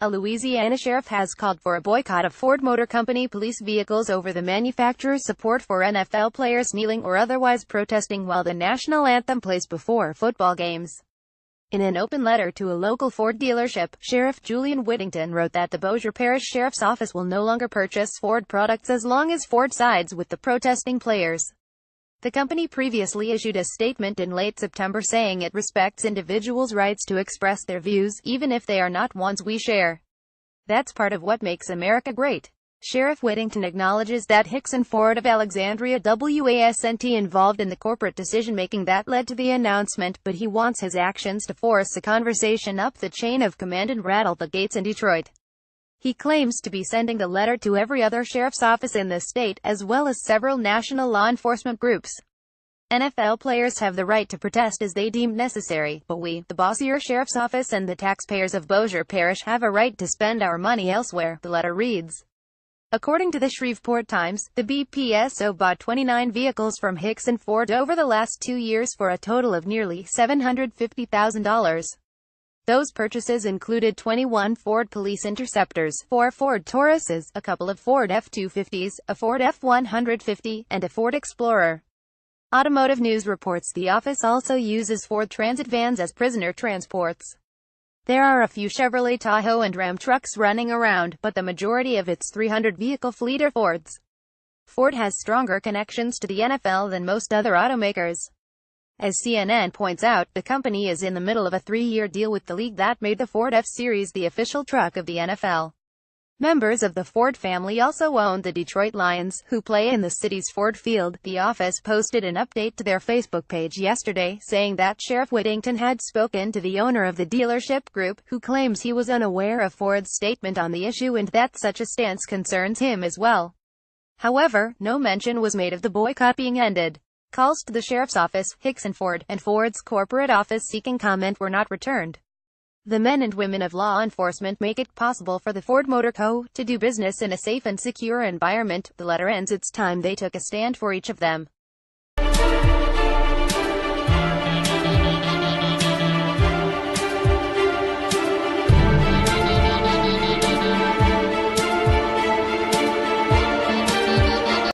A Louisiana sheriff has called for a boycott of Ford Motor Company police vehicles over the manufacturer's support for NFL players kneeling or otherwise protesting while the national anthem plays before football games. In an open letter to a local Ford dealership, Sheriff Julian Whittington wrote that the Bossier Parish Sheriff's Office will no longer purchase Ford products as long as Ford sides with the protesting players. The company previously issued a statement in late September saying it respects individuals' rights to express their views, even if they are not ones we share. That's part of what makes America great. Sheriff Whittington acknowledges that Hicks and Ford of Alexandria wasn't involved in the corporate decision-making that led to the announcement, but he wants his actions to force a conversation up the chain of command and rattle the gates in Detroit. He claims to be sending the letter to every other sheriff's office in the state, as well as several national law enforcement groups. NFL players have the right to protest as they deem necessary, but we, the Bossier Sheriff's Office and the taxpayers of Bossier Parish, have a right to spend our money elsewhere, the letter reads. According to the Shreveport Times, the BPSO bought 29 vehicles from Hicks and Ford over the last 2 years for a total of nearly $750,000. Those purchases included 21 Ford Police Interceptors, 4 Ford Tauruses, a couple of Ford F-250s, a Ford F-150, and a Ford Explorer. Automotive News reports the office also uses Ford Transit vans as prisoner transports. There are a few Chevrolet Tahoe and Ram trucks running around, but the majority of its 300-vehicle fleet are Fords. Ford has stronger connections to the NFL than most other automakers. As CNN points out, the company is in the middle of a 3-year deal with the league that made the Ford F-Series the official truck of the NFL. Members of the Ford family also own the Detroit Lions, who play in the city's Ford Field. The office posted an update to their Facebook page yesterday, saying that Sheriff Whittington had spoken to the owner of the dealership group, who claims he was unaware of Ford's statement on the issue and that such a stance concerns him as well. However, no mention was made of the boycott being ended. Calls to the sheriff's office, Hicks and Ford's corporate office seeking comment were not returned. The men and women of law enforcement make it possible for the Ford Motor Co. to do business in a safe and secure environment. The letter ends. It's time they took a stand for each of them.